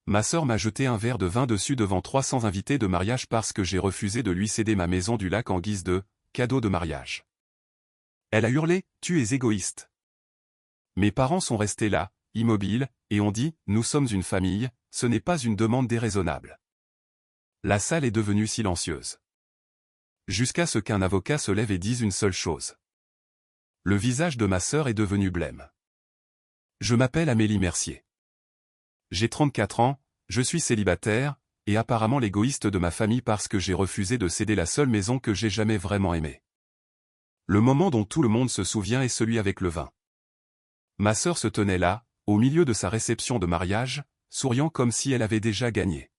Ma sœur m'a jeté un verre de vin dessus devant 300 invités de mariage parce que j'ai refusé de lui céder ma maison du lac en guise de cadeau de mariage. Elle a hurlé, « Tu es égoïste !» Mes parents sont restés là, immobiles, et ont dit, « Nous sommes une famille, ce n'est pas une demande déraisonnable. » La salle est devenue silencieuse. Jusqu'à ce qu'un avocat se lève et dise une seule chose. Le visage de ma sœur est devenu blême. Je m'appelle Amélie Mercier. J'ai 34 ans, je suis célibataire, et apparemment l'égoïste de ma famille parce que j'ai refusé de céder la seule maison que j'ai jamais vraiment aimée. Le moment dont tout le monde se souvient est celui avec le vin. Ma sœur se tenait là, au milieu de sa réception de mariage, souriant comme si elle avait déjà gagné.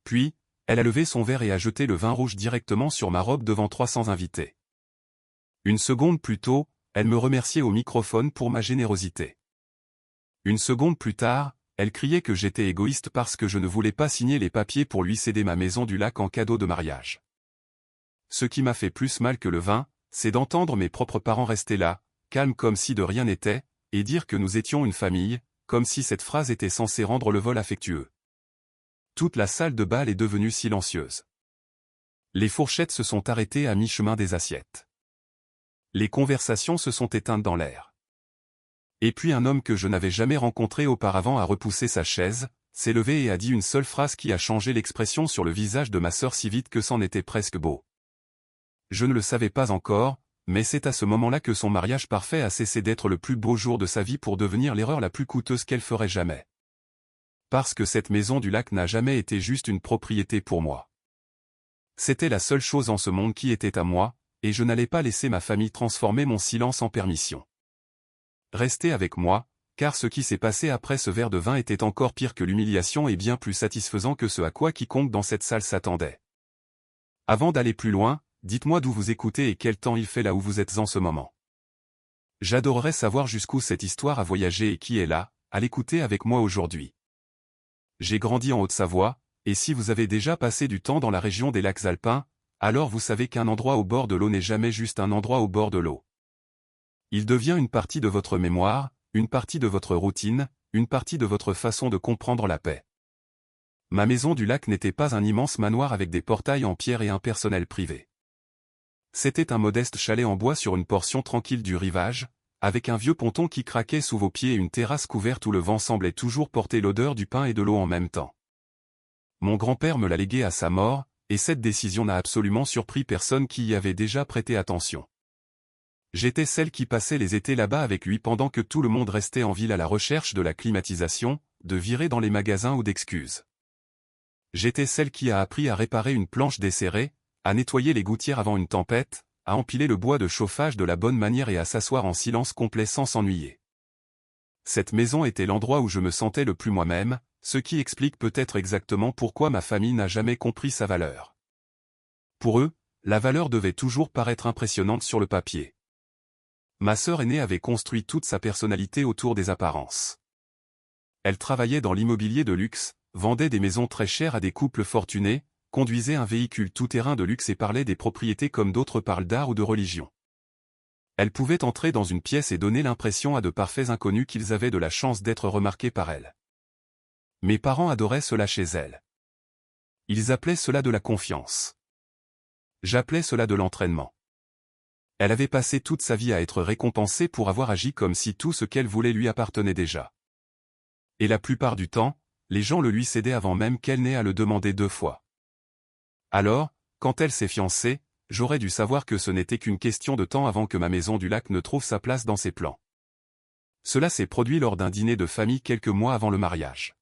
Puis, elle a levé son verre et a jeté le vin rouge directement sur ma robe devant 300 invités. Une seconde plus tôt, elle me remerciait au microphone pour ma générosité. Une seconde plus tard, elle criait que j'étais égoïste parce que je ne voulais pas signer les papiers pour lui céder ma maison du lac en cadeau de mariage. Ce qui m'a fait plus mal que le vin, c'est d'entendre mes propres parents rester là, calmes comme si de rien n'était, et dire que nous étions une famille, comme si cette phrase était censée rendre le vol affectueux. Toute la salle de bal est devenue silencieuse. Les fourchettes se sont arrêtées à mi-chemin des assiettes. Les conversations se sont éteintes dans l'air. Et puis un homme que je n'avais jamais rencontré auparavant a repoussé sa chaise, s'est levé et a dit une seule phrase qui a changé l'expression sur le visage de ma sœur si vite que c'en était presque beau. Je ne le savais pas encore, mais c'est à ce moment-là que son mariage parfait a cessé d'être le plus beau jour de sa vie pour devenir l'erreur la plus coûteuse qu'elle ferait jamais. Parce que cette maison du lac n'a jamais été juste une propriété pour moi. C'était la seule chose en ce monde qui était à moi, et je n'allais pas laisser ma famille transformer mon silence en permission. Restez avec moi, car ce qui s'est passé après ce verre de vin était encore pire que l'humiliation et bien plus satisfaisant que ce à quoi quiconque dans cette salle s'attendait. Avant d'aller plus loin, dites-moi d'où vous écoutez et quel temps il fait là où vous êtes en ce moment. J'adorerais savoir jusqu'où cette histoire a voyagé et qui est là, à l'écouter avec moi aujourd'hui. J'ai grandi en Haute-Savoie, et si vous avez déjà passé du temps dans la région des lacs alpins, alors vous savez qu'un endroit au bord de l'eau n'est jamais juste un endroit au bord de l'eau. Il devient une partie de votre mémoire, une partie de votre routine, une partie de votre façon de comprendre la paix. Ma maison du lac n'était pas un immense manoir avec des portails en pierre et un personnel privé. C'était un modeste chalet en bois sur une portion tranquille du rivage, avec un vieux ponton qui craquait sous vos pieds et une terrasse couverte où le vent semblait toujours porter l'odeur du pain et de l'eau en même temps. Mon grand-père me l'a légué à sa mort, et cette décision n'a absolument surpris personne qui y avait déjà prêté attention. J'étais celle qui passait les étés là-bas avec lui pendant que tout le monde restait en ville à la recherche de la climatisation, de virer dans les magasins ou d'excuses. J'étais celle qui a appris à réparer une planche desserrée, à nettoyer les gouttières avant une tempête, à empiler le bois de chauffage de la bonne manière et à s'asseoir en silence complet sans s'ennuyer. Cette maison était l'endroit où je me sentais le plus moi-même, ce qui explique peut-être exactement pourquoi ma famille n'a jamais compris sa valeur. Pour eux, la valeur devait toujours paraître impressionnante sur le papier. Ma sœur aînée avait construit toute sa personnalité autour des apparences. Elle travaillait dans l'immobilier de luxe, vendait des maisons très chères à des couples fortunés, conduisait un véhicule tout-terrain de luxe et parlait des propriétés comme d'autres parlent d'art ou de religion. Elle pouvait entrer dans une pièce et donner l'impression à de parfaits inconnus qu'ils avaient de la chance d'être remarqués par elle. Mes parents adoraient cela chez elle. Ils appelaient cela de la confiance. J'appelais cela de l'entraînement. Elle avait passé toute sa vie à être récompensée pour avoir agi comme si tout ce qu'elle voulait lui appartenait déjà. Et la plupart du temps, les gens le lui cédaient avant même qu'elle n'ait à le demander 2 fois. Alors, quand elle s'est fiancée, j'aurais dû savoir que ce n'était qu'une question de temps avant que ma maison du lac ne trouve sa place dans ses plans. Cela s'est produit lors d'un dîner de famille quelques mois avant le mariage.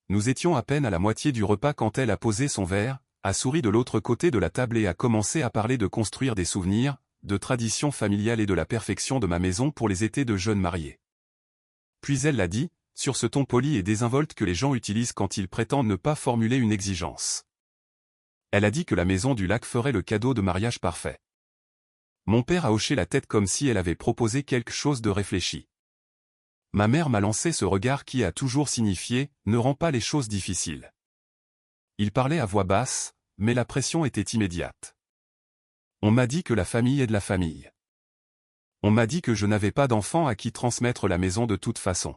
Nous étions à peine à la moitié du repas quand elle a posé son verre, a souri de l'autre côté de la table et a commencé à parler de construire des souvenirs, de traditions familiales et de la perfection de ma maison pour les étés de jeunes mariés. Puis elle l'a dit, sur ce ton poli et désinvolte que les gens utilisent quand ils prétendent ne pas formuler une exigence. Elle a dit que la maison du lac ferait le cadeau de mariage parfait. Mon père a hoché la tête comme si elle avait proposé quelque chose de réfléchi. Ma mère m'a lancé ce regard qui a toujours signifié « ne rends pas les choses difficiles ». Il parlait à voix basse, mais la pression était immédiate. On m'a dit que la famille est de la famille. On m'a dit que je n'avais pas d'enfant à qui transmettre la maison de toute façon.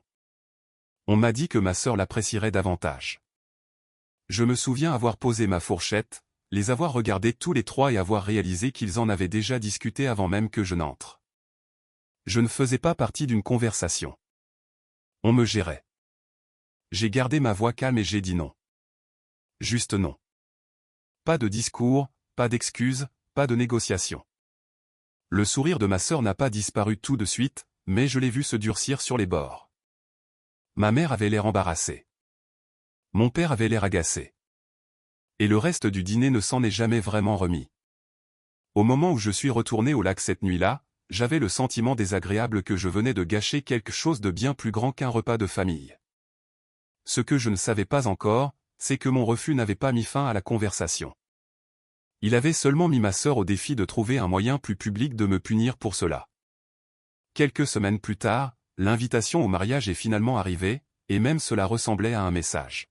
On m'a dit que ma sœur l'apprécierait davantage. Je me souviens avoir posé ma fourchette, les avoir regardés tous les trois et avoir réalisé qu'ils en avaient déjà discuté avant même que je n'entre. Je ne faisais pas partie d'une conversation. On me gérait. J'ai gardé ma voix calme et j'ai dit non. Juste non. Pas de discours, pas d'excuses, pas de négociation. Le sourire de ma sœur n'a pas disparu tout de suite, mais je l'ai vu se durcir sur les bords. Ma mère avait l'air embarrassée. Mon père avait l'air agacé. Et le reste du dîner ne s'en est jamais vraiment remis. Au moment où je suis retourné au lac cette nuit-là, j'avais le sentiment désagréable que je venais de gâcher quelque chose de bien plus grand qu'un repas de famille. Ce que je ne savais pas encore, c'est que mon refus n'avait pas mis fin à la conversation. Il avait seulement mis ma sœur au défi de trouver un moyen plus public de me punir pour cela. Quelques semaines plus tard, l'invitation au mariage est finalement arrivée, et même cela ressemblait à un message.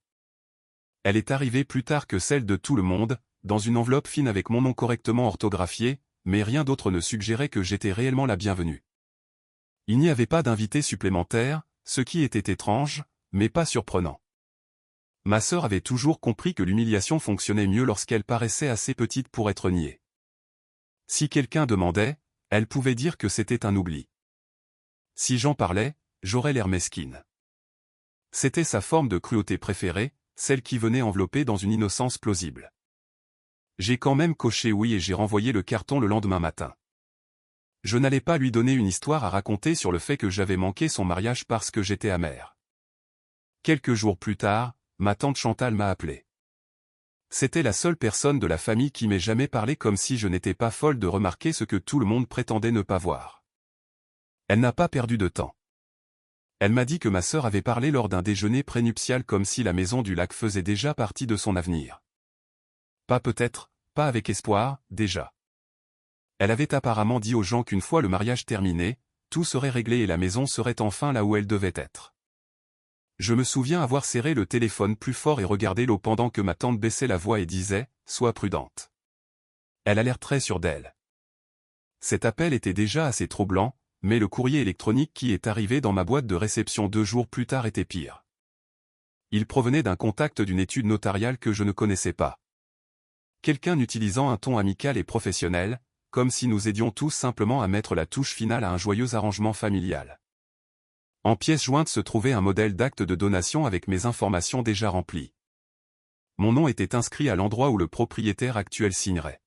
Elle est arrivée plus tard que celle de tout le monde, dans une enveloppe fine avec mon nom correctement orthographié, mais rien d'autre ne suggérait que j'étais réellement la bienvenue. Il n'y avait pas d'invité supplémentaire, ce qui était étrange, mais pas surprenant. Ma sœur avait toujours compris que l'humiliation fonctionnait mieux lorsqu'elle paraissait assez petite pour être niée. Si quelqu'un demandait, elle pouvait dire que c'était un oubli. Si j'en parlais, j'aurais l'air mesquine. C'était sa forme de cruauté préférée, celle qui venait enveloppée dans une innocence plausible. J'ai quand même coché oui et j'ai renvoyé le carton le lendemain matin. Je n'allais pas lui donner une histoire à raconter sur le fait que j'avais manqué son mariage parce que j'étais amère. Quelques jours plus tard, ma tante Chantal m'a appelé. C'était la seule personne de la famille qui m'ait jamais parlé comme si je n'étais pas folle de remarquer ce que tout le monde prétendait ne pas voir. Elle n'a pas perdu de temps. Elle m'a dit que ma sœur avait parlé lors d'un déjeuner prénuptial comme si la maison du lac faisait déjà partie de son avenir. Pas peut-être, pas avec espoir, déjà. Elle avait apparemment dit aux gens qu'une fois le mariage terminé, tout serait réglé et la maison serait enfin là où elle devait être. Je me souviens avoir serré le téléphone plus fort et regardé l'eau pendant que ma tante baissait la voix et disait « Sois prudente ». Elle a l'air très sûre d'elle. Cet appel était déjà assez troublant, mais le courrier électronique qui est arrivé dans ma boîte de réception 2 jours plus tard était pire. Il provenait d'un contact d'une étude notariale que je ne connaissais pas. Quelqu'un utilisant un ton amical et professionnel, comme si nous aidions tous simplement à mettre la touche finale à un joyeux arrangement familial. En pièce jointe se trouvait un modèle d'acte de donation avec mes informations déjà remplies. Mon nom était inscrit à l'endroit où le propriétaire actuel signerait.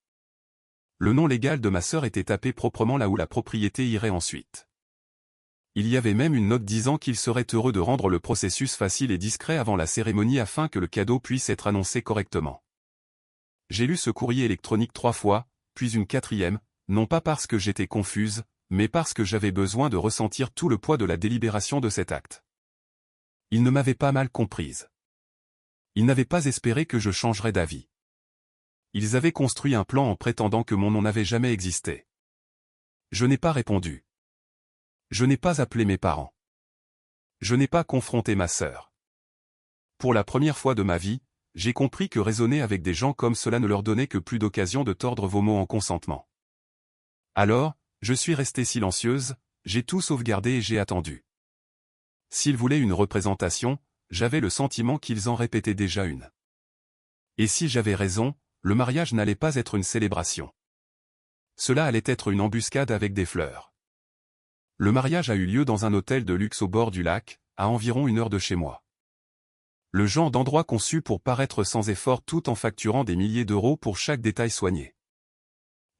Le nom légal de ma sœur était tapé proprement là où la propriété irait ensuite. Il y avait même une note disant qu'il serait heureux de rendre le processus facile et discret avant la cérémonie afin que le cadeau puisse être annoncé correctement. J'ai lu ce courrier électronique 3 fois, puis une 4e, non pas parce que j'étais confuse, mais parce que j'avais besoin de ressentir tout le poids de la délibération de cet acte. Ils ne m'avaient pas mal comprise. Ils n'avaient pas espéré que je changerais d'avis. Ils avaient construit un plan en prétendant que mon nom n'avait jamais existé. Je n'ai pas répondu. Je n'ai pas appelé mes parents. Je n'ai pas confronté ma sœur. Pour la première fois de ma vie, j'ai compris que raisonner avec des gens comme cela ne leur donnait que plus d'occasion de tordre vos mots en consentement. Alors, je suis restée silencieuse, j'ai tout sauvegardé et j'ai attendu. S'ils voulaient une représentation, j'avais le sentiment qu'ils en répétaient déjà une. Et si j'avais raison, le mariage n'allait pas être une célébration. Cela allait être une embuscade avec des fleurs. Le mariage a eu lieu dans un hôtel de luxe au bord du lac, à environ 1 heure de chez moi. Le genre d'endroit conçu pour paraître sans effort tout en facturant des milliers d'euros pour chaque détail soigné.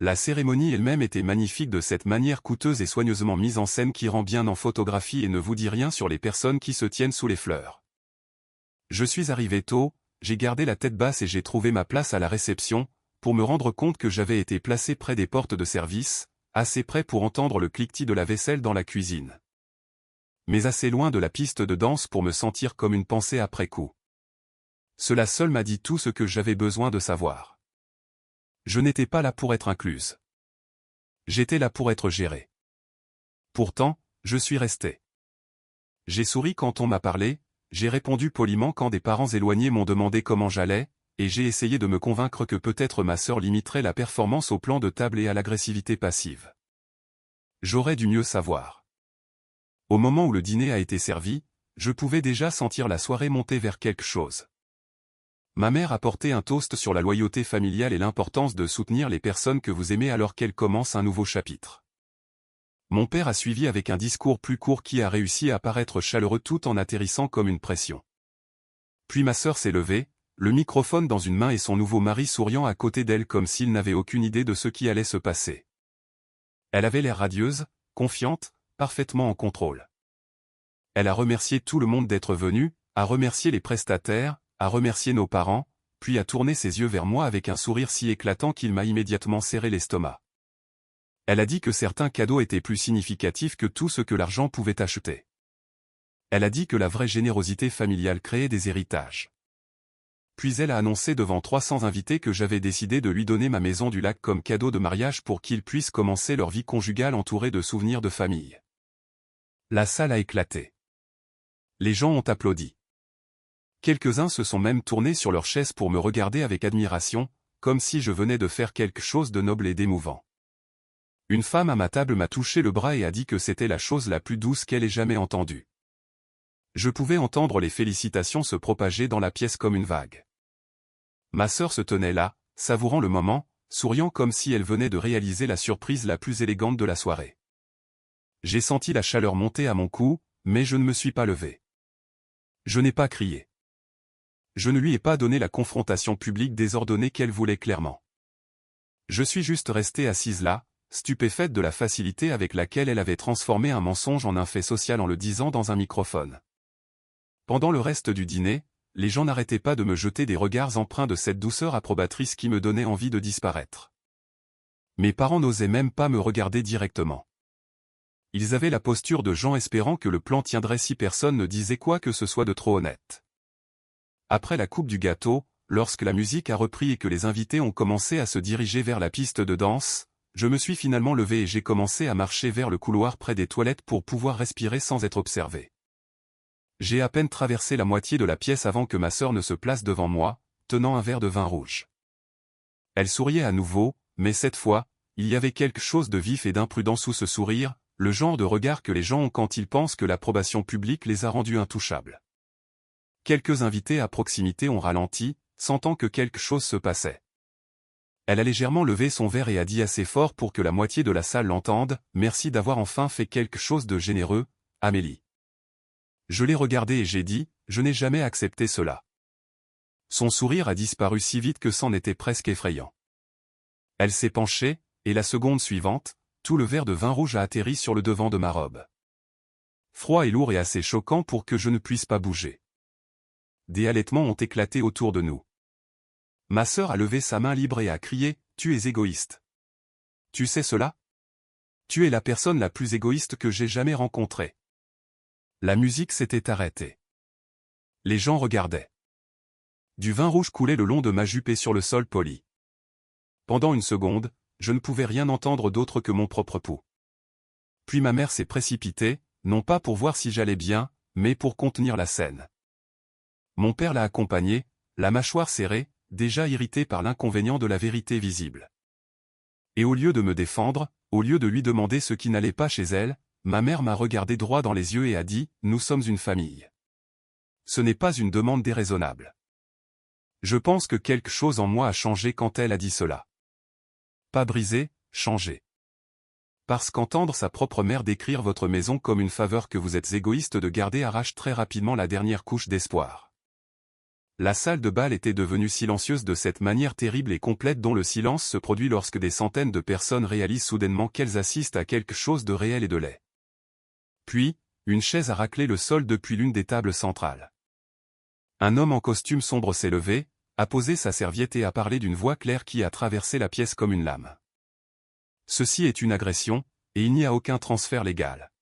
La cérémonie elle-même était magnifique de cette manière coûteuse et soigneusement mise en scène qui rend bien en photographie et ne vous dit rien sur les personnes qui se tiennent sous les fleurs. Je suis arrivé tôt, j'ai gardé la tête basse et j'ai trouvé ma place à la réception, pour me rendre compte que j'avais été placé près des portes de service, assez près pour entendre le cliquetis de la vaisselle dans la cuisine. Mais assez loin de la piste de danse pour me sentir comme une pensée après coup. Cela seul m'a dit tout ce que j'avais besoin de savoir. Je n'étais pas là pour être incluse. J'étais là pour être gérée. Pourtant, je suis resté. J'ai souri quand on m'a parlé, j'ai répondu poliment quand des parents éloignés m'ont demandé comment j'allais, et j'ai essayé de me convaincre que peut-être ma sœur limiterait la performance au plan de table et à l'agressivité passive. J'aurais dû mieux savoir. Au moment où le dîner a été servi, je pouvais déjà sentir la soirée monter vers quelque chose. Ma mère a porté un toast sur la loyauté familiale et l'importance de soutenir les personnes que vous aimez alors qu'elles commencent un nouveau chapitre. Mon père a suivi avec un discours plus court qui a réussi à paraître chaleureux tout en atterrissant comme une pression. Puis ma sœur s'est levée, le microphone dans une main et son nouveau mari souriant à côté d'elle comme s'il n'avait aucune idée de ce qui allait se passer. Elle avait l'air radieuse, confiante, parfaitement en contrôle. Elle a remercié tout le monde d'être venu, a remercié les prestataires, a remercié nos parents, puis a tourné ses yeux vers moi avec un sourire si éclatant qu'il m'a immédiatement serré l'estomac. Elle a dit que certains cadeaux étaient plus significatifs que tout ce que l'argent pouvait acheter. Elle a dit que la vraie générosité familiale créait des héritages. Puis elle a annoncé devant 300 invités que j'avais décidé de lui donner ma maison du lac comme cadeau de mariage pour qu'ils puissent commencer leur vie conjugale entourée de souvenirs de famille. La salle a éclaté. Les gens ont applaudi. Quelques-uns se sont même tournés sur leurs chaises pour me regarder avec admiration, comme si je venais de faire quelque chose de noble et d'émouvant. Une femme à ma table m'a touché le bras et a dit que c'était la chose la plus douce qu'elle ait jamais entendue. Je pouvais entendre les félicitations se propager dans la pièce comme une vague. Ma sœur se tenait là, savourant le moment, souriant comme si elle venait de réaliser la surprise la plus élégante de la soirée. J'ai senti la chaleur monter à mon cou, mais je ne me suis pas levé. Je n'ai pas crié. Je ne lui ai pas donné la confrontation publique désordonnée qu'elle voulait clairement. Je suis juste restée assise là, stupéfaite de la facilité avec laquelle elle avait transformé un mensonge en un fait social en le disant dans un microphone. Pendant le reste du dîner, les gens n'arrêtaient pas de me jeter des regards empreints de cette douceur approbatrice qui me donnait envie de disparaître. Mes parents n'osaient même pas me regarder directement. Ils avaient la posture de gens espérant que le plan tiendrait si personne ne disait quoi que ce soit de trop honnête. Après la coupe du gâteau, lorsque la musique a repris et que les invités ont commencé à se diriger vers la piste de danse, je me suis finalement levé et j'ai commencé à marcher vers le couloir près des toilettes pour pouvoir respirer sans être observé. J'ai à peine traversé la moitié de la pièce avant que ma sœur ne se place devant moi, tenant un verre de vin rouge. Elle souriait à nouveau, mais cette fois, il y avait quelque chose de vif et d'imprudent sous ce sourire, le genre de regard que les gens ont quand ils pensent que l'approbation publique les a rendus intouchables. Quelques invités à proximité ont ralenti, sentant que quelque chose se passait. Elle a légèrement levé son verre et a dit assez fort pour que la moitié de la salle l'entende, « Merci d'avoir enfin fait quelque chose de généreux, Amélie. » Je l'ai regardée et j'ai dit, « Je n'ai jamais accepté cela. » Son sourire a disparu si vite que c'en était presque effrayant. Elle s'est penchée, et la seconde suivante, tout le verre de vin rouge a atterri sur le devant de ma robe. Froid et lourd et assez choquant pour que je ne puisse pas bouger. Des halètements ont éclaté autour de nous. Ma sœur a levé sa main libre et a crié, « Tu es égoïste. Tu sais cela? Tu es la personne la plus égoïste que j'ai jamais rencontrée. » La musique s'était arrêtée. Les gens regardaient. Du vin rouge coulait le long de ma jupe et sur le sol poli. Pendant une seconde, je ne pouvais rien entendre d'autre que mon propre pouls. Puis ma mère s'est précipitée, non pas pour voir si j'allais bien, mais pour contenir la scène. Mon père l'a accompagnée, la mâchoire serrée, déjà irrité par l'inconvénient de la vérité visible. Et au lieu de me défendre, au lieu de lui demander ce qui n'allait pas chez elle, ma mère m'a regardé droit dans les yeux et a dit, « Nous sommes une famille. » Ce n'est pas une demande déraisonnable. Je pense que quelque chose en moi a changé quand elle a dit cela. Pas brisé, changé. Parce qu'entendre sa propre mère décrire votre maison comme une faveur que vous êtes égoïste de garder arrache très rapidement la dernière couche d'espoir. La salle de bal était devenue silencieuse de cette manière terrible et complète dont le silence se produit lorsque des centaines de personnes réalisent soudainement qu'elles assistent à quelque chose de réel et de laid. Puis, une chaise a raclé le sol depuis l'une des tables centrales. Un homme en costume sombre s'est levé, a posé sa serviette et a parlé d'une voix claire qui a traversé la pièce comme une lame. Ceci est une agression, et il n'y a aucun transfert légal.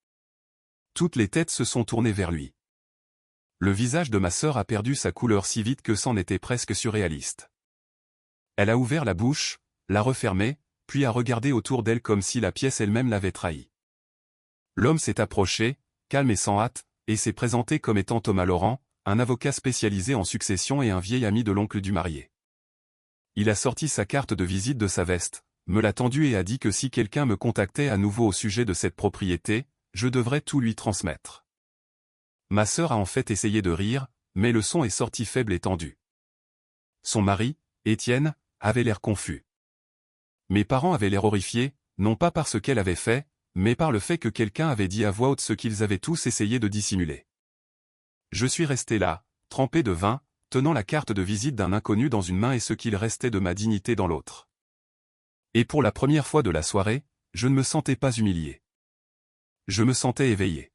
Toutes les têtes se sont tournées vers lui. Le visage de ma sœur a perdu sa couleur si vite que c'en était presque surréaliste. Elle a ouvert la bouche, l'a refermée, puis a regardé autour d'elle comme si la pièce elle-même l'avait trahie. L'homme s'est approché, calme et sans hâte, et s'est présenté comme étant Thomas Laurent, un avocat spécialisé en succession et un vieil ami de l'oncle du marié. Il a sorti sa carte de visite de sa veste, me l'a tendue et a dit que si quelqu'un me contactait à nouveau au sujet de cette propriété, je devrais tout lui transmettre. Ma sœur a en fait essayé de rire, mais le son est sorti faible et tendu. Son mari, Étienne, avait l'air confus. Mes parents avaient l'air horrifiés, non pas par ce qu'elle avait fait, mais par le fait que quelqu'un avait dit à voix haute ce qu'ils avaient tous essayé de dissimuler. Je suis resté là, trempé de vin, tenant la carte de visite d'un inconnu dans une main et ce qu'il restait de ma dignité dans l'autre. Et pour la première fois de la soirée, je ne me sentais pas humilié. Je me sentais éveillé.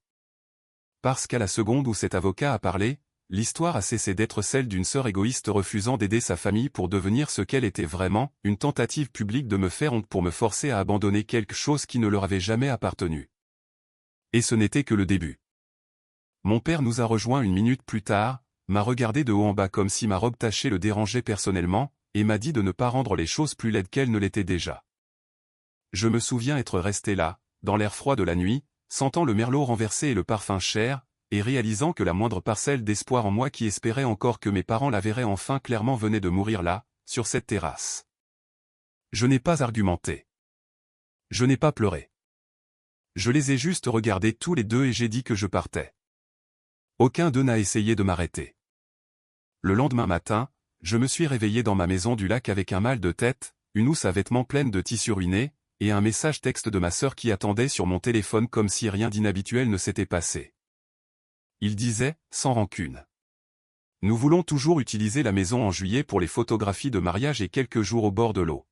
Parce qu'à la seconde où cet avocat a parlé, l'histoire a cessé d'être celle d'une sœur égoïste refusant d'aider sa famille pour devenir ce qu'elle était vraiment, une tentative publique de me faire honte pour me forcer à abandonner quelque chose qui ne leur avait jamais appartenu. Et ce n'était que le début. Mon père nous a rejoints une minute plus tard, m'a regardé de haut en bas comme si ma robe tachée le dérangeait personnellement, et m'a dit de ne pas rendre les choses plus laides qu'elles ne l'étaient déjà. Je me souviens être resté là, dans l'air froid de la nuit, sentant le merlot renversé et le parfum cher, et réalisant que la moindre parcelle d'espoir en moi qui espérait encore que mes parents la verraient enfin clairement venait de mourir là, sur cette terrasse. Je n'ai pas argumenté. Je n'ai pas pleuré. Je les ai juste regardés tous les deux et j'ai dit que je partais. Aucun d'eux n'a essayé de m'arrêter. Le lendemain matin, je me suis réveillé dans ma maison du lac avec un mal de tête, une housse à vêtements pleine de tissus ruinés, et un message texte de ma sœur qui attendait sur mon téléphone comme si rien d'inhabituel ne s'était passé. Il disait, sans rancune. Nous voulons toujours utiliser la maison en juillet pour les photographies de mariage et quelques jours au bord de l'eau.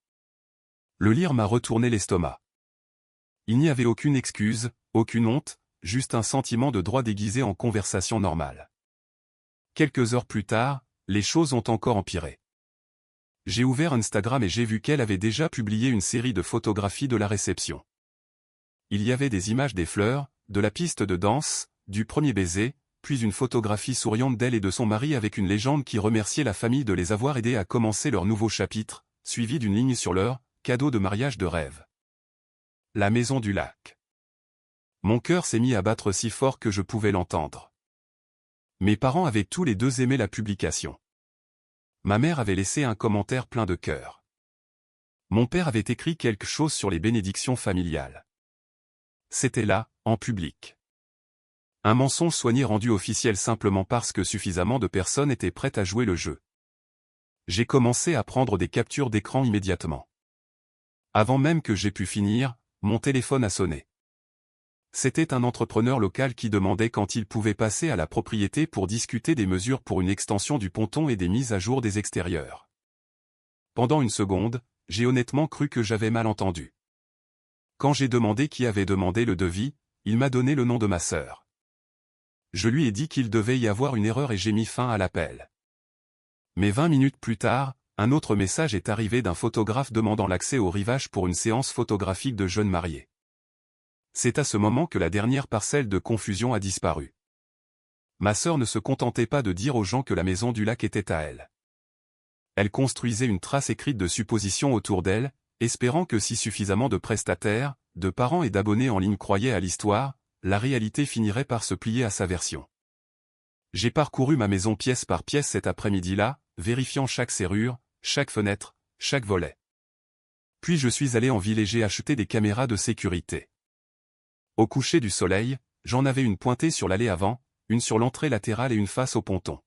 Le lire m'a retourné l'estomac. Il n'y avait aucune excuse, aucune honte, juste un sentiment de droit déguisé en conversation normale. Quelques heures plus tard, les choses ont encore empiré. J'ai ouvert Instagram et j'ai vu qu'elle avait déjà publié une série de photographies de la réception. Il y avait des images des fleurs, de la piste de danse, du premier baiser, puis une photographie souriante d'elle et de son mari avec une légende qui remerciait la famille de les avoir aidés à commencer leur nouveau chapitre, suivie d'une ligne sur leur cadeau de mariage de rêve. La maison du lac. Mon cœur s'est mis à battre si fort que je pouvais l'entendre. Mes parents avaient tous les deux aimé la publication. Ma mère avait laissé un commentaire plein de cœur. Mon père avait écrit quelque chose sur les bénédictions familiales. C'était là, en public. Un mensonge soigné rendu officiel simplement parce que suffisamment de personnes étaient prêtes à jouer le jeu. J'ai commencé à prendre des captures d'écran immédiatement. Avant même que j'aie pu finir, mon téléphone a sonné. C'était un entrepreneur local qui demandait quand il pouvait passer à la propriété pour discuter des mesures pour une extension du ponton et des mises à jour des extérieurs. Pendant une seconde, j'ai honnêtement cru que j'avais mal entendu. Quand j'ai demandé qui avait demandé le devis, il m'a donné le nom de ma sœur. Je lui ai dit qu'il devait y avoir une erreur et j'ai mis fin à l'appel. Mais 20 minutes plus tard, un autre message est arrivé d'un photographe demandant l'accès au rivage pour une séance photographique de jeunes mariés. C'est à ce moment que la dernière parcelle de confusion a disparu. Ma sœur ne se contentait pas de dire aux gens que la maison du lac était à elle. Elle construisait une trace écrite de suppositions autour d'elle, espérant que si suffisamment de prestataires, de parents et d'abonnés en ligne croyaient à l'histoire, la réalité finirait par se plier à sa version. J'ai parcouru ma maison pièce par pièce cet après-midi-là, vérifiant chaque serrure, chaque fenêtre, chaque volet. Puis je suis allé en villégier acheter des caméras de sécurité. Au coucher du soleil, j'en avais une pointée sur l'allée avant, une sur l'entrée latérale et une face au ponton.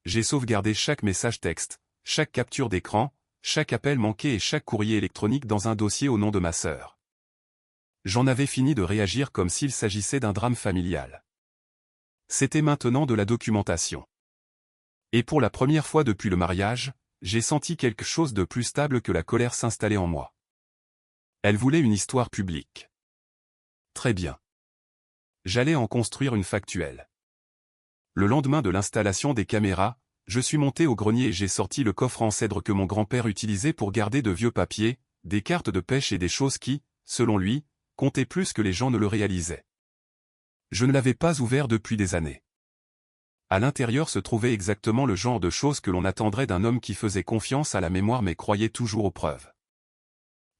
J'ai sauvegardé chaque message texte, chaque capture d'écran, chaque appel manqué et chaque courrier électronique dans un dossier au nom de ma sœur. J'en avais fini de réagir comme s'il s'agissait d'un drame familial. C'était maintenant de la documentation. Et pour la première fois depuis le mariage, j'ai senti quelque chose de plus stable que la colère s'installer en moi. Elle voulait une histoire publique. Très bien. J'allais en construire une factuelle. Le lendemain de l'installation des caméras, je suis monté au grenier et j'ai sorti le coffre en cèdre que mon grand-père utilisait pour garder de vieux papiers, des cartes de pêche et des choses qui, selon lui, comptaient plus que les gens ne le réalisaient. Je ne l'avais pas ouvert depuis des années. À l'intérieur se trouvait exactement le genre de choses que l'on attendrait d'un homme qui faisait confiance à la mémoire mais croyait toujours aux preuves.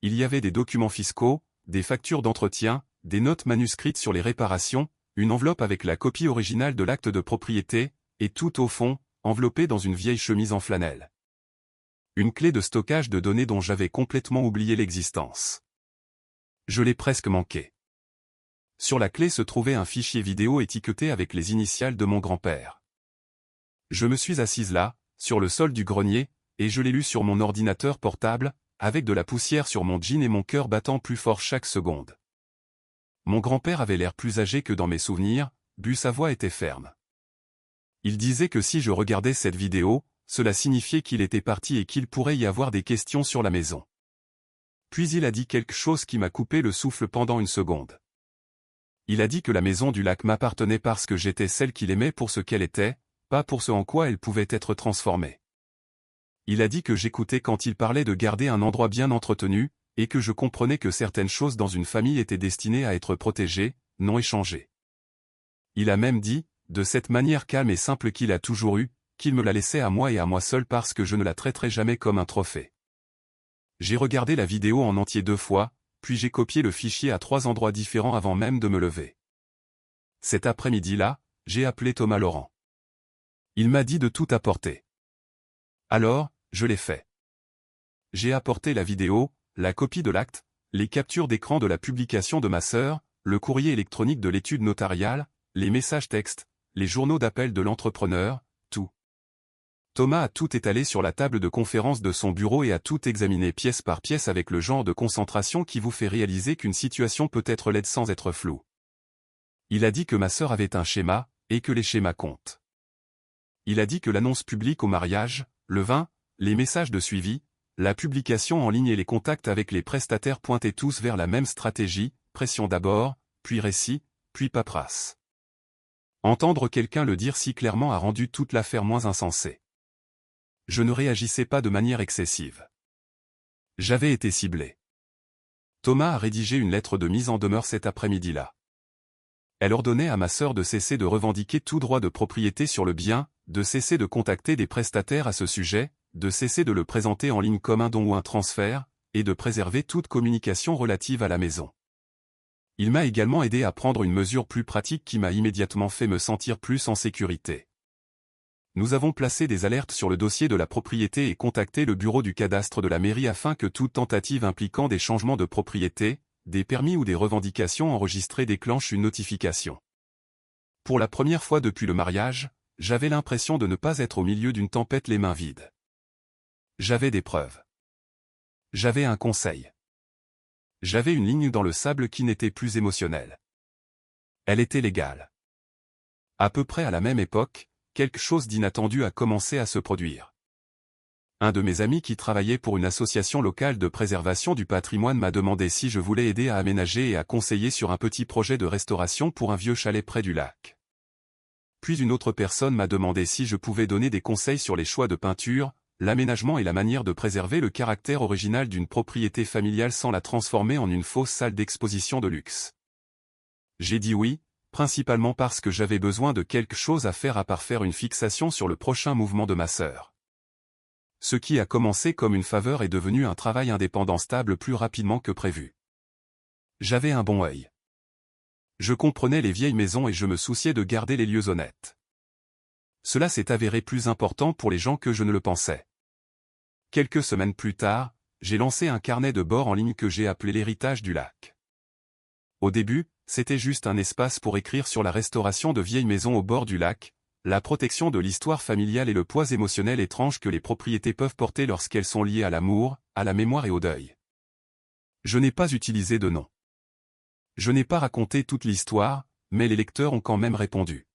Il y avait des documents fiscaux, des factures d'entretien, des notes manuscrites sur les réparations, une enveloppe avec la copie originale de l'acte de propriété, et tout au fond, enveloppé dans une vieille chemise en flanelle. Une clé de stockage de données dont j'avais complètement oublié l'existence. Je l'ai presque manqué. Sur la clé se trouvait un fichier vidéo étiqueté avec les initiales de mon grand-père. Je me suis assise là, sur le sol du grenier, et je l'ai lu sur mon ordinateur portable, avec de la poussière sur mon jean et mon cœur battant plus fort chaque seconde. Mon grand-père avait l'air plus âgé que dans mes souvenirs, but sa voix était ferme. Il disait que si je regardais cette vidéo, cela signifiait qu'il était parti et qu'il pourrait y avoir des questions sur la maison. Puis il a dit quelque chose qui m'a coupé le souffle pendant une seconde. Il a dit que la maison du lac m'appartenait parce que j'étais celle qu'il aimait pour ce qu'elle était, pas pour ce en quoi elle pouvait être transformée. Il a dit que j'écoutais quand il parlait de garder un endroit bien entretenu, et que je comprenais que certaines choses dans une famille étaient destinées à être protégées, non échangées. Il a même dit, de cette manière calme et simple qu'il a toujours eue, qu'il me la laissait à moi et à moi seul parce que je ne la traiterais jamais comme un trophée. J'ai regardé la vidéo en entier 2 fois, puis j'ai copié le fichier à 3 endroits différents avant même de me lever. Cet après-midi-là, j'ai appelé Thomas Laurent. Il m'a dit de tout apporter. Alors, je l'ai fait. J'ai apporté la vidéo, la copie de l'acte, les captures d'écran de la publication de ma sœur, le courrier électronique de l'étude notariale, les messages textes, les journaux d'appel de l'entrepreneur, tout. Thomas a tout étalé sur la table de conférence de son bureau et a tout examiné pièce par pièce avec le genre de concentration qui vous fait réaliser qu'une situation peut être laide sans être floue. Il a dit que ma sœur avait un schéma, et que les schémas comptent. Il a dit que l'annonce publique au mariage, le vin, les messages de suivi, la publication en ligne et les contacts avec les prestataires pointaient tous vers la même stratégie, pression d'abord, puis récit, puis paperasse. Entendre quelqu'un le dire si clairement a rendu toute l'affaire moins insensée. Je ne réagissais pas de manière excessive. J'avais été ciblé. Thomas a rédigé une lettre de mise en demeure cet après-midi-là. Elle ordonnait à ma sœur de cesser de revendiquer tout droit de propriété sur le bien, de cesser de contacter des prestataires à ce sujet, de cesser de le présenter en ligne comme un don ou un transfert, et de préserver toute communication relative à la maison. Il m'a également aidé à prendre une mesure plus pratique qui m'a immédiatement fait me sentir plus en sécurité. Nous avons placé des alertes sur le dossier de la propriété et contacté le bureau du cadastre de la mairie afin que toute tentative impliquant des changements de propriété, des permis ou des revendications enregistrées déclenche une notification. Pour la première fois depuis le mariage, j'avais l'impression de ne pas être au milieu d'une tempête les mains vides. J'avais des preuves. J'avais un conseil. J'avais une ligne dans le sable qui n'était plus émotionnelle. Elle était légale. À peu près à la même époque, quelque chose d'inattendu a commencé à se produire. Un de mes amis qui travaillait pour une association locale de préservation du patrimoine m'a demandé si je voulais aider à aménager et à conseiller sur un petit projet de restauration pour un vieux chalet près du lac. Puis une autre personne m'a demandé si je pouvais donner des conseils sur les choix de peinture, l'aménagement et la manière de préserver le caractère original d'une propriété familiale sans la transformer en une fausse salle d'exposition de luxe. J'ai dit oui, principalement parce que j'avais besoin de quelque chose à faire à part faire une fixation sur le prochain mouvement de ma sœur. Ce qui a commencé comme une faveur est devenu un travail indépendant stable plus rapidement que prévu. J'avais un bon œil. Je comprenais les vieilles maisons et je me souciais de garder les lieux honnêtes. Cela s'est avéré plus important pour les gens que je ne le pensais. Quelques semaines plus tard, j'ai lancé un carnet de bord en ligne que j'ai appelé l'héritage du lac. Au début, c'était juste un espace pour écrire sur la restauration de vieilles maisons au bord du lac, la protection de l'histoire familiale et le poids émotionnel étrange que les propriétés peuvent porter lorsqu'elles sont liées à l'amour, à la mémoire et au deuil. Je n'ai pas utilisé de nom. Je n'ai pas raconté toute l'histoire, mais les lecteurs ont quand même répondu.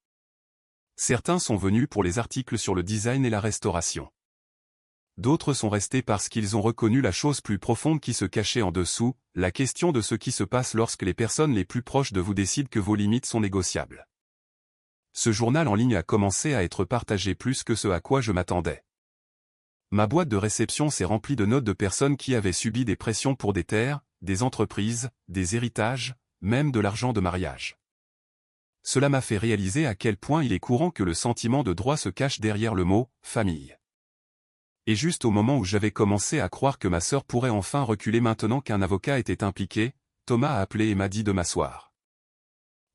Certains sont venus pour les articles sur le design et la restauration. D'autres sont restés parce qu'ils ont reconnu la chose plus profonde qui se cachait en dessous, la question de ce qui se passe lorsque les personnes les plus proches de vous décident que vos limites sont négociables. Ce journal en ligne a commencé à être partagé plus que ce à quoi je m'attendais. Ma boîte de réception s'est remplie de notes de personnes qui avaient subi des pressions pour des terres, des entreprises, des héritages, même de l'argent de mariage. Cela m'a fait réaliser à quel point il est courant que le sentiment de droit se cache derrière le mot « famille ». Et juste au moment où j'avais commencé à croire que ma sœur pourrait enfin reculer maintenant qu'un avocat était impliqué, Thomas a appelé et m'a dit de m'asseoir.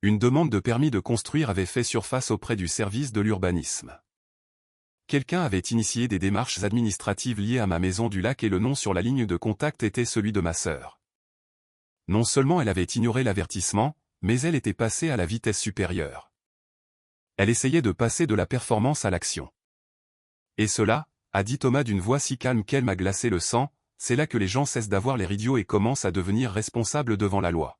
Une demande de permis de construire avait fait surface auprès du service de l'urbanisme. Quelqu'un avait initié des démarches administratives liées à ma maison du lac et le nom sur la ligne de contact était celui de ma sœur. Non seulement elle avait ignoré l'avertissement, mais elle était passée à la vitesse supérieure. Elle essayait de passer de la performance à l'action. Et cela, a dit Thomas d'une voix si calme qu'elle m'a glacé le sang, c'est là que les gens cessent d'avoir l'air idiots et commencent à devenir responsables devant la loi.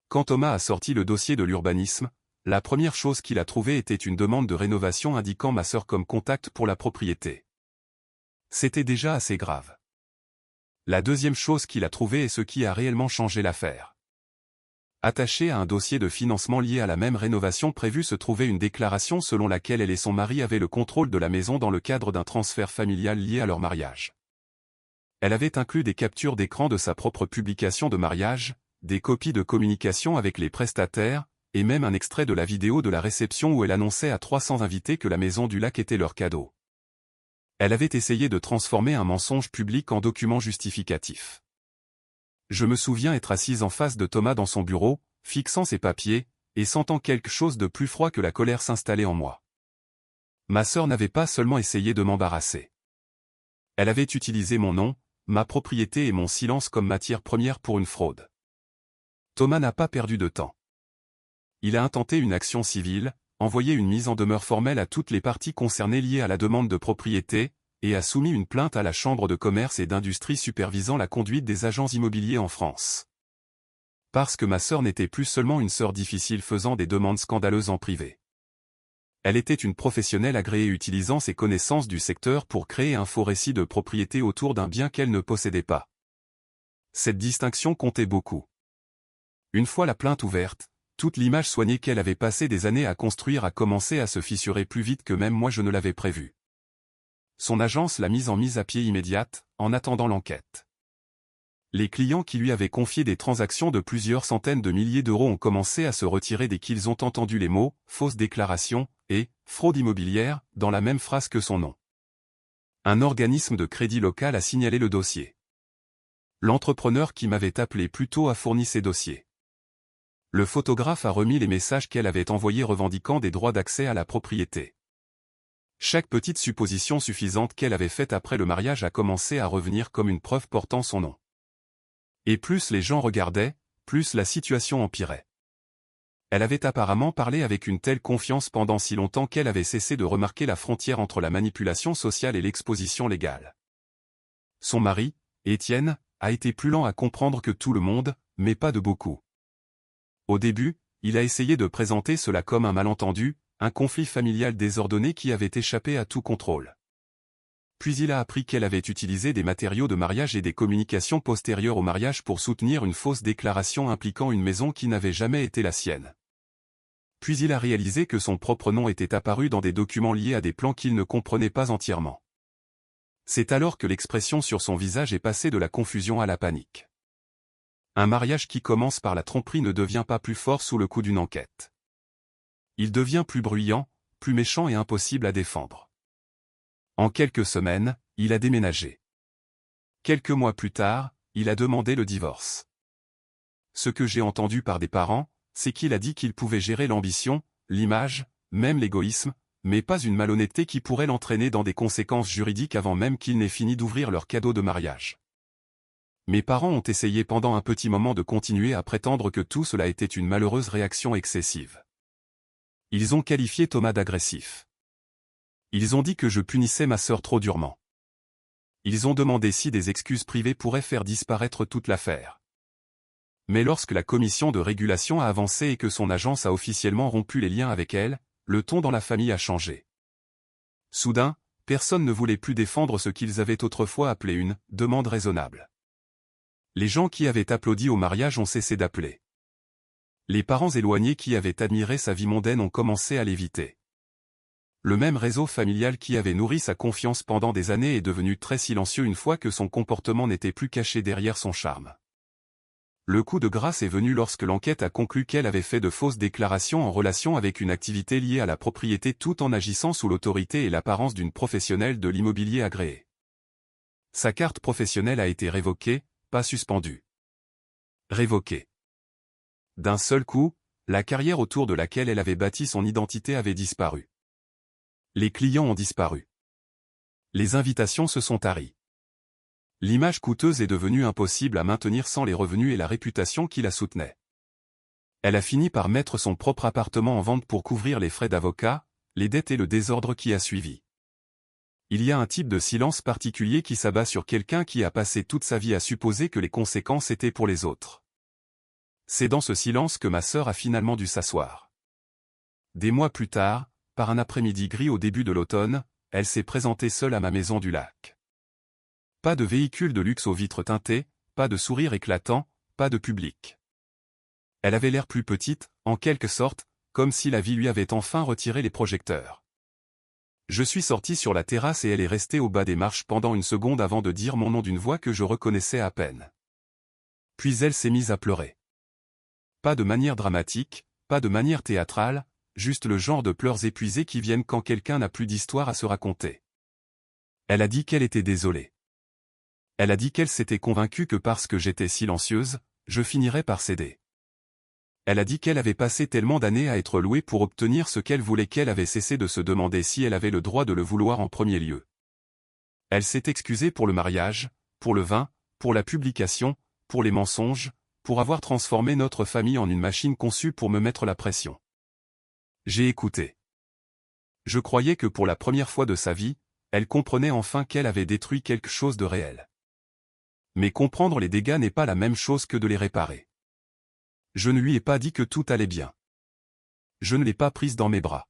Quand Thomas a sorti le dossier de l'urbanisme, la première chose qu'il a trouvée était une demande de rénovation indiquant ma sœur comme contact pour la propriété. C'était déjà assez grave. La deuxième chose qu'il a trouvée est ce qui a réellement changé l'affaire. Attachée à un dossier de financement lié à la même rénovation prévue se trouvait une déclaration selon laquelle elle et son mari avaient le contrôle de la maison dans le cadre d'un transfert familial lié à leur mariage. Elle avait inclus des captures d'écran de sa propre publication de mariage, des copies de communication avec les prestataires, et même un extrait de la vidéo de la réception où elle annonçait à 300 invités que la maison du lac était leur cadeau. Elle avait essayé de transformer un mensonge public en document justificatif. Je me souviens être assise en face de Thomas dans son bureau, fixant ses papiers, et sentant quelque chose de plus froid que la colère s'installer en moi. Ma sœur n'avait pas seulement essayé de m'embarrasser. Elle avait utilisé mon nom, ma propriété et mon silence comme matière première pour une fraude. Thomas n'a pas perdu de temps. Il a intenté une action civile, envoyé une mise en demeure formelle à toutes les parties concernées liées à la demande de propriété, et a soumis une plainte à la Chambre de commerce et d'industrie supervisant la conduite des agents immobiliers en France. Parce que ma sœur n'était plus seulement une sœur difficile faisant des demandes scandaleuses en privé. Elle était une professionnelle agréée utilisant ses connaissances du secteur pour créer un faux récit de propriété autour d'un bien qu'elle ne possédait pas. Cette distinction comptait beaucoup. Une fois la plainte ouverte, toute l'image soignée qu'elle avait passé des années à construire a commencé à se fissurer plus vite que même moi je ne l'avais prévu. Son agence l'a mise en mise à pied immédiate, en attendant l'enquête. Les clients qui lui avaient confié des transactions de plusieurs centaines de milliers d'euros ont commencé à se retirer dès qu'ils ont entendu les mots « fausse déclaration » et « fraude immobilière » dans la même phrase que son nom. Un organisme de crédit local a signalé le dossier. L'entrepreneur qui m'avait appelé plus tôt a fourni ses dossiers. Le photographe a remis les messages qu'elle avait envoyés revendiquant des droits d'accès à la propriété. Chaque petite supposition suffisante qu'elle avait faite après le mariage a commencé à revenir comme une preuve portant son nom. Et plus les gens regardaient, plus la situation empirait. Elle avait apparemment parlé avec une telle confiance pendant si longtemps qu'elle avait cessé de remarquer la frontière entre la manipulation sociale et l'exposition légale. Son mari, Étienne, a été plus lent à comprendre que tout le monde, mais pas de beaucoup. Au début, il a essayé de présenter cela comme un malentendu, un conflit familial désordonné qui avait échappé à tout contrôle. Puis il a appris qu'elle avait utilisé des matériaux de mariage et des communications postérieures au mariage pour soutenir une fausse déclaration impliquant une maison qui n'avait jamais été la sienne. Puis il a réalisé que son propre nom était apparu dans des documents liés à des plans qu'il ne comprenait pas entièrement. C'est alors que l'expression sur son visage est passée de la confusion à la panique. Un mariage qui commence par la tromperie ne devient pas plus fort sous le coup d'une enquête. Il devient plus bruyant, plus méchant et impossible à défendre. En quelques semaines, il a déménagé. Quelques mois plus tard, il a demandé le divorce. Ce que j'ai entendu par des parents, c'est qu'il a dit qu'il pouvait gérer l'ambition, l'image, même l'égoïsme, mais pas une malhonnêteté qui pourrait l'entraîner dans des conséquences juridiques avant même qu'il n'ait fini d'ouvrir leur cadeau de mariage. Mes parents ont essayé pendant un petit moment de continuer à prétendre que tout cela était une malheureuse réaction excessive. Ils ont qualifié Thomas d'agressif. Ils ont dit que je punissais ma sœur trop durement. Ils ont demandé si des excuses privées pourraient faire disparaître toute l'affaire. Mais lorsque la commission de régulation a avancé et que son agence a officiellement rompu les liens avec elle, le ton dans la famille a changé. Soudain, personne ne voulait plus défendre ce qu'ils avaient autrefois appelé une « demande raisonnable ». Les gens qui avaient applaudi au mariage ont cessé d'appeler. Les parents éloignés qui avaient admiré sa vie mondaine ont commencé à l'éviter. Le même réseau familial qui avait nourri sa confiance pendant des années est devenu très silencieux une fois que son comportement n'était plus caché derrière son charme. Le coup de grâce est venu lorsque l'enquête a conclu qu'elle avait fait de fausses déclarations en relation avec une activité liée à la propriété tout en agissant sous l'autorité et l'apparence d'une professionnelle de l'immobilier agréée. Sa carte professionnelle a été révoquée, pas suspendue. Révoquée. D'un seul coup, la carrière autour de laquelle elle avait bâti son identité avait disparu. Les clients ont disparu. Les invitations se sont taries. L'image coûteuse est devenue impossible à maintenir sans les revenus et la réputation qui la soutenaient. Elle a fini par mettre son propre appartement en vente pour couvrir les frais d'avocat, les dettes et le désordre qui a suivi. Il y a un type de silence particulier qui s'abat sur quelqu'un qui a passé toute sa vie à supposer que les conséquences étaient pour les autres. C'est dans ce silence que ma sœur a finalement dû s'asseoir. Des mois plus tard, par un après-midi gris au début de l'automne, elle s'est présentée seule à ma maison du lac. Pas de véhicule de luxe aux vitres teintées, pas de sourire éclatant, pas de public. Elle avait l'air plus petite, en quelque sorte, comme si la vie lui avait enfin retiré les projecteurs. Je suis sorti sur la terrasse et elle est restée au bas des marches pendant une seconde avant de dire mon nom d'une voix que je reconnaissais à peine. Puis elle s'est mise à pleurer. Pas de manière dramatique, pas de manière théâtrale, juste le genre de pleurs épuisés qui viennent quand quelqu'un n'a plus d'histoire à se raconter. Elle a dit qu'elle était désolée. Elle a dit qu'elle s'était convaincue que parce que j'étais silencieuse, je finirais par céder. Elle a dit qu'elle avait passé tellement d'années à être louée pour obtenir ce qu'elle voulait qu'elle avait cessé de se demander si elle avait le droit de le vouloir en premier lieu. Elle s'est excusée pour le mariage, pour le vin, pour la publication, pour les mensonges, pour avoir transformé notre famille en une machine conçue pour me mettre la pression. J'ai écouté. Je croyais que pour la première fois de sa vie, elle comprenait enfin qu'elle avait détruit quelque chose de réel. Mais comprendre les dégâts n'est pas la même chose que de les réparer. Je ne lui ai pas dit que tout allait bien. Je ne l'ai pas prise dans mes bras.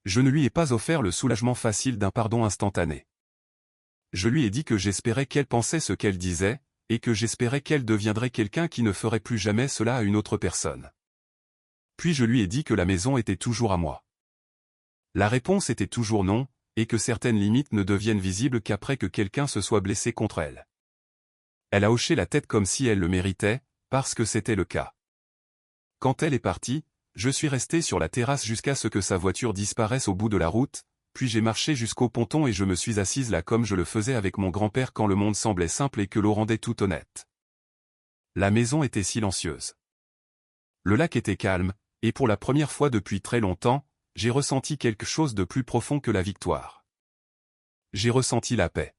Je ne lui ai pas offert le soulagement facile d'un pardon instantané. Je lui ai dit que j'espérais qu'elle pensait ce qu'elle disait, et que j'espérais qu'elle deviendrait quelqu'un qui ne ferait plus jamais cela à une autre personne. Puis je lui ai dit que la maison était toujours à moi. La réponse était toujours non, et que certaines limites ne deviennent visibles qu'après que quelqu'un se soit blessé contre elle. Elle a hoché la tête comme si elle le méritait, parce que c'était le cas. Quand elle est partie, je suis resté sur la terrasse jusqu'à ce que sa voiture disparaisse au bout de la route, puis j'ai marché jusqu'au ponton et je me suis assise là comme je le faisais avec mon grand-père quand le monde semblait simple et que l'eau rendait tout honnête. La maison était silencieuse. Le lac était calme, et pour la première fois depuis très longtemps, j'ai ressenti quelque chose de plus profond que la victoire. J'ai ressenti la paix.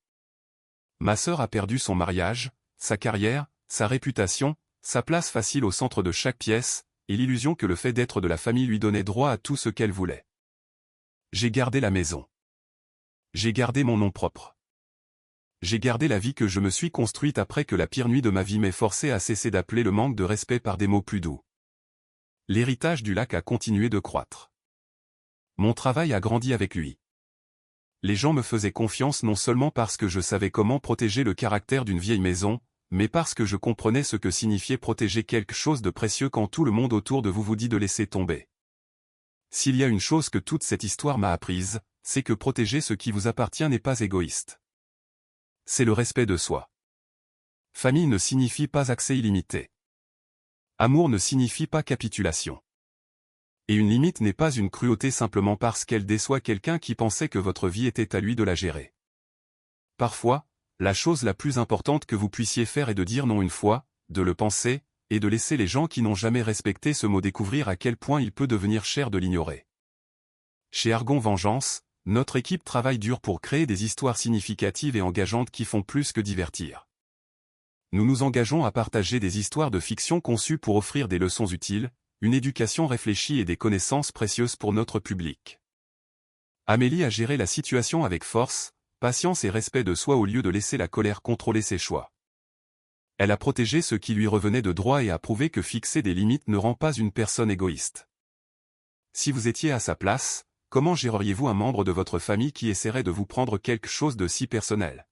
Ma sœur a perdu son mariage, sa carrière, sa réputation, sa place facile au centre de chaque pièce, et l'illusion que le fait d'être de la famille lui donnait droit à tout ce qu'elle voulait. J'ai gardé la maison. J'ai gardé mon nom propre. J'ai gardé la vie que je me suis construite après que la pire nuit de ma vie m'ait forcé à cesser d'appeler le manque de respect par des mots plus doux. L'héritage du lac a continué de croître. Mon travail a grandi avec lui. Les gens me faisaient confiance non seulement parce que je savais comment protéger le caractère d'une vieille maison, mais parce que je comprenais ce que signifiait protéger quelque chose de précieux quand tout le monde autour de vous vous dit de laisser tomber. S'il y a une chose que toute cette histoire m'a apprise, c'est que protéger ce qui vous appartient n'est pas égoïste. C'est le respect de soi. Famille ne signifie pas accès illimité. Amour ne signifie pas capitulation. Et une limite n'est pas une cruauté simplement parce qu'elle déçoit quelqu'un qui pensait que votre vie était à lui de la gérer. Parfois, la chose la plus importante que vous puissiez faire est de dire non une fois, de le penser, et de laisser les gens qui n'ont jamais respecté ce mot découvrir à quel point il peut devenir cher de l'ignorer. Chez Argon Vengeance, notre équipe travaille dur pour créer des histoires significatives et engageantes qui font plus que divertir. Nous nous engageons à partager des histoires de fiction conçues pour offrir des leçons utiles, une éducation réfléchie et des connaissances précieuses pour notre public. Amélie a géré la situation avec force, patience et respect de soi au lieu de laisser la colère contrôler ses choix. Elle a protégé ce qui lui revenait de droit et a prouvé que fixer des limites ne rend pas une personne égoïste. Si vous étiez à sa place, comment géreriez-vous un membre de votre famille qui essaierait de vous prendre quelque chose de si personnel ?